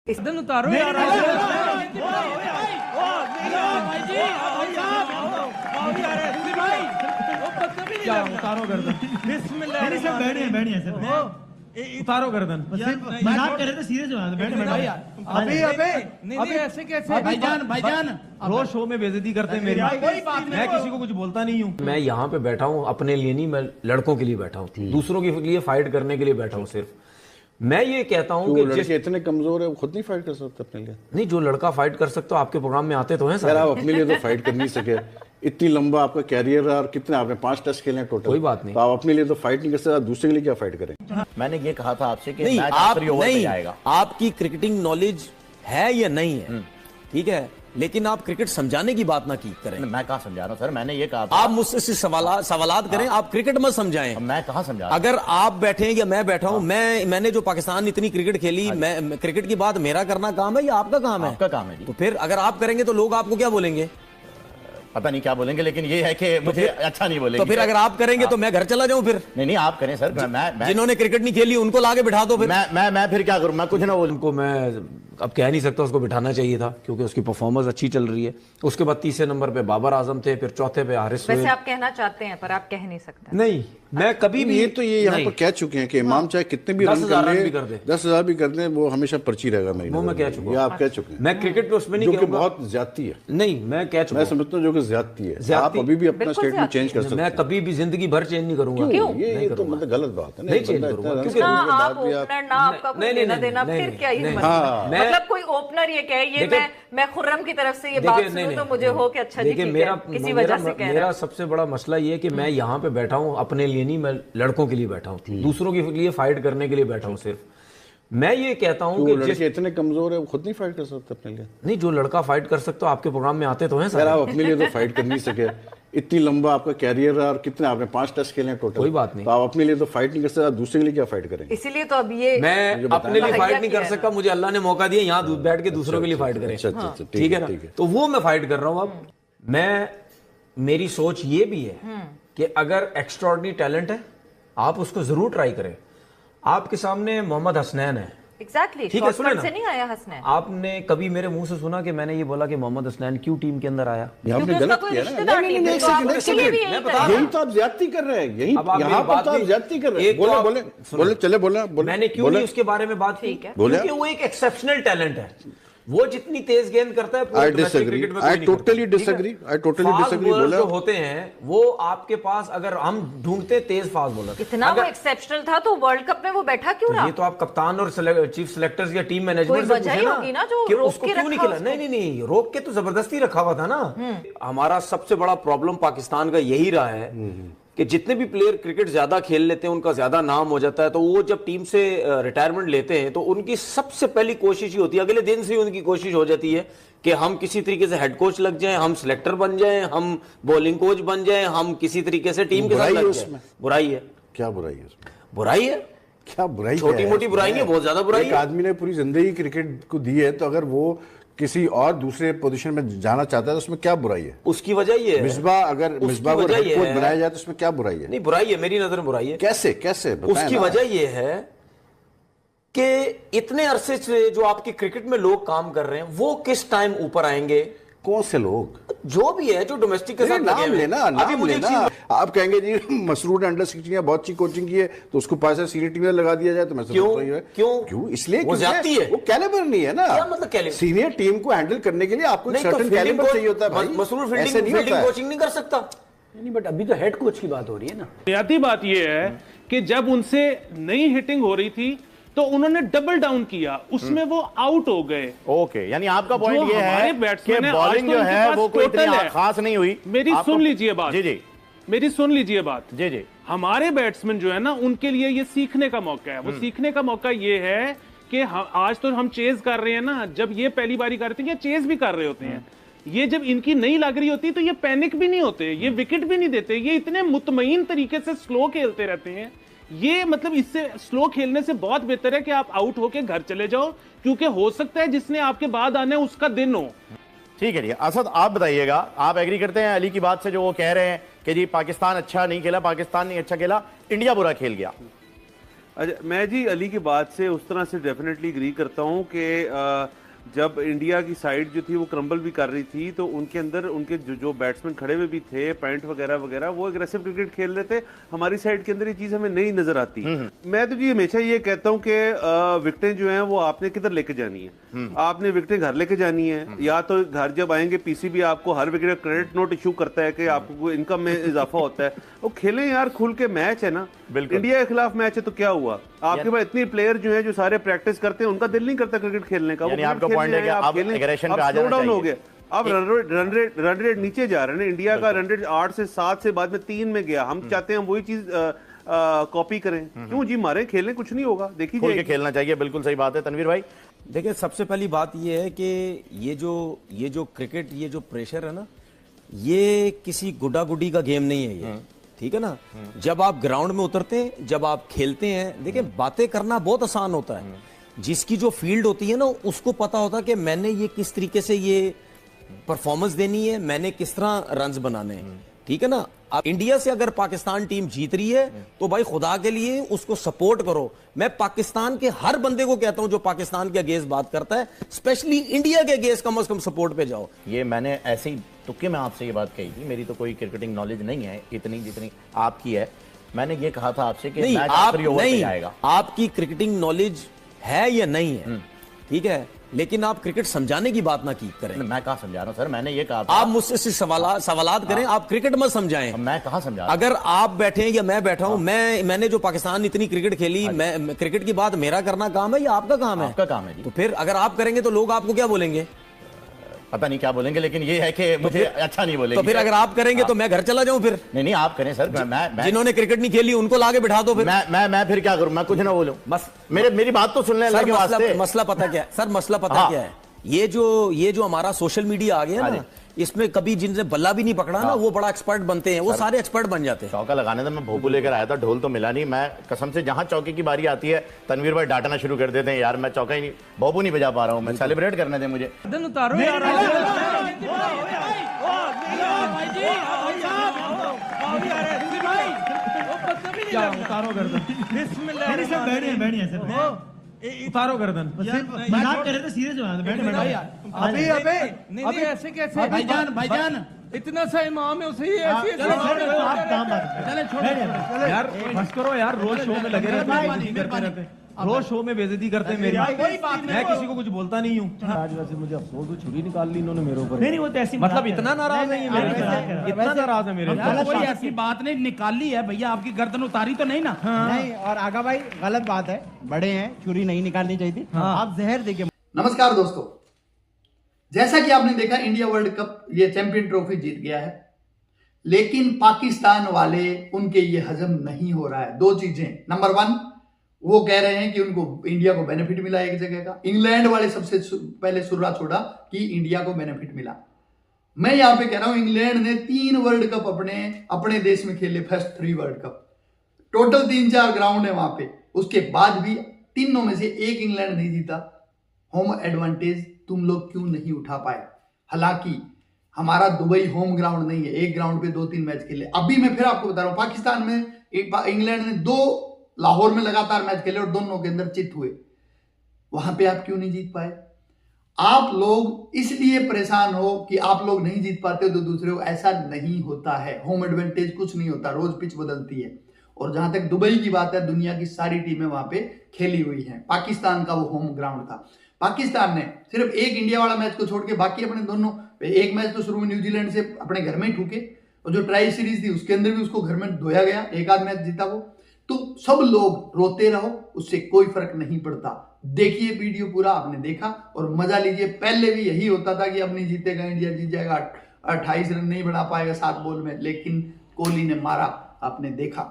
इस दिन उतारो यार उतारो गर्दन। उतारो गर्दन। मजाक कर रहे थे, सीरियस बात है। अबे ऐसे कैसे भाईजान रोज शो में बेइज्जती करते हैं मेरी। मैं किसी को कुछ बोलता नहीं हूँ। मैं यहाँ पे बैठा हूँ अपने लिए नहीं, मैं लड़कों के लिए बैठा हूँ, दूसरों के लिए फाइट करने के लिए बैठा हूँ। सिर्फ मैं ये कहता हूँ कि लड़के इतने कमजोर है वो खुद नहीं फाइट कर सकते अपने लिए। नहीं, जो लड़का फाइट कर सकते हो आपके प्रोग्राम में आते तो हैं सर। आप अपने लिए तो फाइट कर नहीं सके, इतनी लंबा आपका कैरियर है और कितने आपने 5 टेस्ट खेले हैं टोटल। कोई बात नहीं, तो आप अपने लिए तो फाइट नहीं कर सकते, दूसरे के लिए क्या फाइट करें। मैंने ये कहा था आपसे कि नहीं, मैच आप आखिरी ओवर पे नहीं, जाएगा। आपकी क्रिकेटिंग नॉलेज है या नहीं है, ठीक है, लेकिन आप क्रिकेट समझाने की बात ना की करें। मैं कहाँ समझा रहा हूँ सर, मैंने ये कहा था आप मुझसे सिर्फ सवालात करें, आप क्रिकेट मत समझाएं। मैं कहाँ समझा रहा हूं? अगर आप बैठे हैं या मैं बैठा हूं, मैंने जो पाकिस्तान इतनी क्रिकेट खेली, मैं क्रिकेट की बात मेरा करना काम है या आपका काम है? आपका काम है जी। तो फिर अगर आप करेंगे तो लोग आपको क्या बोलेंगे? पता नहीं क्या बोलेंगे, लेकिन ये है कि मुझे अच्छा नहीं बोलेंगे। तो फिर अगर आप करेंगे तो मैं घर चला जाऊं फिर? नहीं आप करें सर। मैं जिन्होंने क्रिकेट नहीं खेली उनको लाके बिठा दो फिर। मैं फिर क्या करूं? मैं कुछ ना बोलूं। उनको मैं अब कह नहीं सकता उसको बिठाना चाहिए था क्योंकि उसकी परफॉर्मेंस अच्छी चल रही है। उसके बाद तीसरे नंबर पे बाबर आजम थे, फिर चौथे पे हारिस। वैसे आप कहना चाहते हैं पर आप कह नहीं सकते। नहीं, मैं कभी भी ये तो ये यहाँ पर कह चुके हैं कि इमाम चाहे कितने भी रन कर ले, 10,000 भी कर दे, वो हमेशा पर्ची रहेगा। वो मैं कह चुका हूं। आप कह चुके हैं। मैं क्रिकेट पे उसमें नहीं जो कि कहूंगा, बहुत ज्यादती है। नहीं मैं कह चुका मैं समझता हूं जो कि ज्यादती है। आप अभी भी अपना स्टेटमेंट चेंज कर सकते हैं। मैं कभी भी जिंदगी भर चेंज नहीं करूंगा। ये तो मतलब गलत बात है। नहीं चेंज करूंगा क्योंकि आप ओपनर ना आपका कुछ लेना देना, फिर क्या ये मतलब कोई ओपनर ये कहे ये मैं खुर्रम की तरफ से ये बात सुनूं तो मुझे हो कि अच्छा जी ठीक है, किसी वजह से कह रहा। मेरा सबसे बड़ा मसला ये है कि मैं यहाँ पे बैठा हूँ अपने लिए नहीं, मैं लड़कों के लिए बैठा हूँ, दूसरों के लिए फाइट करने के लिए बैठा हूँ। सिर्फ मैं ये कहता हूँ कि लड़के इतने कमजोर है वो खुद नहीं फाइट कर सकते अपने लिए। नहीं, जो लड़का फाइट कर सकते हो आपके प्रोग्राम में आते तो हैं सर। आप अपने लिए तो फाइट कर नहीं सके, इतनी लंबा आपका कैरियर है और कितने आपने 5 टेस्ट खेले हैं टोटल। कोई बात नहीं, तो आप अपने लिए तो फाइट नहीं कर सकते, दूसरे के लिए क्या फाइट करें। इसीलिए तो अब ये मैं अपने लिए फाइट नहीं कर सकता, मुझे अल्लाह ने मौका दिया यहाँ बैठ के दूसरों के लिए फाइट करें। ठीक है ना, तो वो मैं फाइट कर रहा हूँ। अब मैं, मेरी सोच ये भी है कि अगर एक्स्ट्राऑर्डिनरी टैलेंट है आप उसको जरूर ट्राई करें। आपके सामने मोहम्मद हसनैन है। एग्जैक्टली, ठीक है, सुने ना, से नहीं आया हसनैन। आपने कभी मेरे मुंह से सुना कि मैंने ये बोला कि मोहम्मद हसनैन क्यों टीम के अंदर आया? आपने गलत किया ना। यही तो आप ज्यादती कर रहे हैं, यही यहाँ पर तो आप ज्यादती कर रहे हैं। बोले चले बोले मैंने क्यों नहीं उसके बारे में बात की? क्योंकि वो एक एक्सेप्शनल टैलेंट है, वो जितनी तेज गेंद करता है I totally disagree जो होते हैं वो आपके पास, अगर हम ढूंढते तेज फास्ट बॉलर, इतना वो एक्सेप्शनल था तो वर्ल्ड कप में वो बैठा क्यों रहा? ये तो आप कप्तान और चीफ सिलेक्टर्स या टीम मैनेजमेंट से पूछे ना कि उसको क्यों नहीं खेला। नहीं, रोक के तो जबरदस्ती रखा हुआ था ना। हमारा सबसे बड़ा प्रॉब्लम पाकिस्तान का यही रहा है कि जितने भी प्लेयर क्रिकेट ज्यादा खेल लेते हैं, उनका ज्यादा नाम हो जाता है, तो वो जब टीम से रिटायरमेंट लेते हैं तो उनकी सबसे पहली कोशिश ही होती है, अगले दिन से ही उनकी कोशिश हो जाती है कि हम किसी तरीके से हेड कोच लग जाएं, हम सिलेक्टर बन जाएं, हम बॉलिंग कोच बन जाएं, हम किसी तरीके से टीम के साथ लग जाएं। बुराई है? क्या बुराई है उसमें? बुराई है, क्या बुराई? छोटी मोटी बुराई है, बहुत ज्यादा बुराई है। एक आदमी ने पूरी जिंदगी क्रिकेट को दी है, तो अगर वो किसी और दूसरे पोजीशन में जाना चाहता है तो उसमें क्या बुराई है? उसकी वजह ये है, मिसबा को हेड कोच बनाया जाए तो उसमें क्या बुराई है? नहीं, बुराई है, मेरी नजर में बुराई है। कैसे उसकी वजह ये है कि इतने अरसे से जो आपके क्रिकेट में लोग काम कर रहे हैं वो किस टाइम ऊपर आएंगे? कौन से लोग? जो भी है, जो डोमेस्टिक के साथ नाम लेना। आप कहेंगे जी मसरूर ने अंडर 16 बहुत अच्छी कोचिंग की है तो उसको पास सीनियर टीम में लगा दिया जाए, तो मैं क्यों? इसलिए वो जाती है, वो कैलिबर नहीं है ना। क्या मतलब कैलिबर? सीनियर टीम को हैंडल करने के लिए आपको एक सर्टेन कैलिबर चाहिए होता है भाई। मसरूर फील्डिंग कोचिंग नहीं कर सकता। नहीं, बट अभी तो हेड कोच की बात हो रही है ना। बुनियादी बात यह है कि जब उनसे नई हिटिंग हो रही थी तो उन्होंने डबल डाउन किया, उसमें वो आउट हो गए। ओके, यानी आपका पॉइंट ये है कि बॉलिंग जो है वो कोई इतनी खास नहीं हुई। मेरी सुन लीजिए बात। जी, मेरी सुन लीजिए बात। जी। हमारे बैट्समैन जो है ना, उनके लिए ये सीखने का मौका है। वो सीखने का मौका ये है कि आज तो हम चेज कर रहे हैं ना, जब ये पहली बारी कर रहे थे, ये चेज भी कर रहे होते हैं, ये जब इनकी नहीं लग रही होती तो ये पैनिक भी नहीं होते, ये विकेट भी नहीं देते, ये इतने मुतमईन तरीके से स्लो खेलते रहते हैं। ये मतलब इससे स्लो खेलने से बहुत बेहतर है कि आप आउट होके घर चले जाओ, क्योंकि हो सकता है जिसने आपके बाद आना है उसका दिन हो। ठीक है जी। असद, आप बताइएगा, आप एग्री करते हैं अली की बात से जो वो कह रहे हैं कि जी पाकिस्तान अच्छा नहीं खेला, पाकिस्तान नहीं अच्छा खेला, इंडिया बुरा खेल गया? अच्छा, मैं जी अली की बात से उस तरह से डेफिनेटली एग्री करता हूँ कि जब इंडिया की साइड जो थी वो क्रम्बल भी कर रही थी तो उनके अंदर उनके जो बैट्समैन खड़े हुए भी थे, पैंट वगैरह वगैरह, वो एग्रेसिव क्रिकेट खेल रहे थे। हमारी साइड के अंदर ये चीज़ हमें नहीं नजर आती। मैं तो जी हमेशा ये कहता हूँ कि विकेटें जो हैं वो आपने किधर लेके जानी है। आपने विकेटें घर लेके जानी है, या तो घर जब आएंगे पीसीबी आपको हर विकेट क्रेडिट नोट इशू करता है कि आपको इनकम में इजाफा होता है। वो खेलें यार, खुल के मैच है ना, इंडिया के खिलाफ मैच है तो क्या हुआ? आपके पास इतने प्लेयर जो हैं जो सारे प्रैक्टिस करते हैं, उनका दिल नहीं करता क्रिकेट खेलने का। आपका पॉइंट है कि आप एग्रेशन पे आ जाना चाहिए। हो गया, अब रन रेट नीचे जा रहे हैं। इंडिया का रन रेट 8 से 7 से बाद में 3 में गया। हम चाहते हैं वही चीज कॉपी करें। क्यों जी मारे, खेलने कुछ नहीं होगा, देखिए खोल के खेलना चाहिए। बिल्कुल सही बात है तनवीर भाई। देखिए, सबसे पहली बात ये है कि ये जो क्रिकेट, ये जो प्रेशर है ना, ये किसी गुड्डा गुड्डी का गेम नहीं है ये, ठीक है ना। जब आप ग्राउंड में उतरते हैं, जब आप खेलते हैं, देखिए बातें करना बहुत आसान होता है। जिसकी जो फील्ड होती है ना, उसको पता होता है कि मैंने ये किस तरीके से ये परफॉर्मेंस देनी है, मैंने किस तरह रन्स बनाने हैं, ठीक है ना। अब इंडिया से अगर पाकिस्तान टीम जीत रही है तो भाई खुदा के लिए उसको सपोर्ट करो। मैं पाकिस्तान के हर बंदे को कहता हूं जो पाकिस्तान के अगेंस्ट बात करता है, स्पेशली इंडिया के अगेंस्ट कम से कम सपोर्ट पे जाओ। ये मैंने ऐसे ही तुक्के में आपसे ये बात कही थी। मेरी तो कोई क्रिकेटिंग नॉलेज नहीं है इतनी जितनी आपकी है। मैंने ये कहा था आपसे कि नहीं, मैच आप आखिरी ओवर पे आएगा। आपकी क्रिकेटिंग नॉलेज है या नहीं है, ठीक है, लेकिन आप क्रिकेट समझाने की बात ना की करें। मैं कहाँ समझा रहा हूं सर, मैंने ये कहा था आप मुझसे सिर्फ सवालात करें, आप क्रिकेट मत समझाएं। मैं कहाँ समझा? अगर आप बैठे हैं या मैं बैठा हूं, मैंने जो पाकिस्तान इतनी क्रिकेट खेली, मैं क्रिकेट की बात मेरा करना काम है या आपका काम है? आपका काम है जी। तो फिर अगर आप करेंगे तो लोग आपको क्या बोलेंगे? पता नहीं क्या बोलेंगे, लेकिन ये है कि मुझे अच्छा नहीं बोलेंगे। तो फिर अगर आप करेंगे तो मैं घर चला जाऊं फिर? नहीं, आप करें सर। जिन्होंने क्रिकेट नहीं खेली उनको लाके बिठा दो। फिर मैं फिर क्या करूं? मैं कुछ ना बोलूं, बस मेरी बात तो सुनने लगे वास्ते। मसला पता क्या है सर? मसला पता क्या है? ये जो हमारा सोशल मीडिया आ गया ना, इसमें कभी जिनसे बल्ला भी नहीं पकड़ा ना, वो बड़ा एक्सपर्ट बनते हैं, वो सारे एक्सपर्ट बन जाते हैं। चौका लगाने था, मैं भोपू लेकर आया था, ढोल तो मिला नहीं। मैं कसम से जहां चौके की बारी आती है तनवीर भाई डांटना शुरू कर देते हैं, यार मैं चौका ही नहीं, भोपू नहीं बजा पा रहा हूं। मैं सेलिब्रेट करने दे मुझे। उतारो यार, उतारो गर्दन, उतारो गर्दन। मजाक कर रहे थे, सीरियस बात है। अभी ऐसे कैसे भाईजान इतना सा इमाम है, उसे ऐसी यार बस करो यार, रोज शो में लगे रहते, रोज शो में बेइज्जती करते हैं मेरी। मैं किसी को कुछ बोलता नहीं हूँ। आज वैसे मुझे अफसोस, छुरी निकाल ली इन्होंने मेरे ऊपर। नहीं, वो तो ऐसी मतलब इतना नाराज है ये मेरे से, इतना नाराज है मेरे से। कोई ऐसी बात नहीं, निकाली है भैया, आपकी गर्दन उतारी तो नहीं ना? नहीं, और आगा भाई गलत बात है, बड़े हैं, छुरी नहीं निकालनी चाहिए थी। आप जहर देखिए। नमस्कार दोस्तों, जैसा कि आपने देखा इंडिया वर्ल्ड कप ये चैंपियन ट्रॉफी जीत गया है, लेकिन पाकिस्तान वाले उनके ये हजम नहीं हो रहा है। दो चीजें, नंबर 1 वो कह रहे हैं कि उनको इंडिया को बेनिफिट मिला एक जगह का। इंग्लैंड वाले सबसे पहले सुर्रा छोड़ा कि इंडिया को बेनिफिट मिला। मैं यहां पे कह रहा हूं, इंग्लैंड ने 3 वर्ल्ड कप अपने देश में खेले, first 3 world cup, total 3-4 ground है वहां पे। उसके बाद भी तीनों में से एक इंग्लैंड नहीं जीता। होम एडवांटेज तुम लोग क्यों नहीं उठा पाए? हालांकि हमारा दुबई होम ग्राउंड नहीं है, एक ग्राउंड पे 2-3 मैच खेले। अभी मैं फिर आपको बता रहा हूं, पाकिस्तान में इंग्लैंड ने 2 लाहौर में लगातार मैच खेले और दोनों के अंदर चित हुए। वहां पे आप क्यों नहीं जीत पाए? आप लोग इसलिए परेशान हो कि आप लोग नहीं जीत पाते हो तो दूसरे को। ऐसा नहीं होता है, होम एडवांटेज कुछ नहीं होता, रोज पिच बदलती है। और जहां तक दुबई की बात है, दुनिया की सारी टीमें वहां पे खेली हुई हैं। पाकिस्तान का वो होम ग्राउंड था। पाकिस्तान ने सिर्फ एक इंडिया वाला मैच को छोड़ के बाकी अपने दोनों, एक मैच तो शुरू में न्यूजीलैंड से अपने घर में ही ठूके, और जो ट्राई सीरीज थी उसके अंदर भी उसको घर में धोया गया, एक आध मैच जीता वो। तो सब लोग रोते रहो, उससे कोई फर्क नहीं पड़ता। देखिए वीडियो पूरा, आपने देखा और मजा लीजिए। पहले भी यही होता था कि अब नहीं जीतेगा इंडिया, जीत जाएगा, 28 रन नहीं बना पाएगा 7 बॉल में, लेकिन कोहली ने मारा, आपने देखा।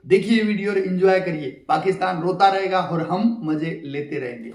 देखिए वीडियो और एंजॉय करिए। पाकिस्तान रोता रहेगा और हम मजे लेते रहेंगे।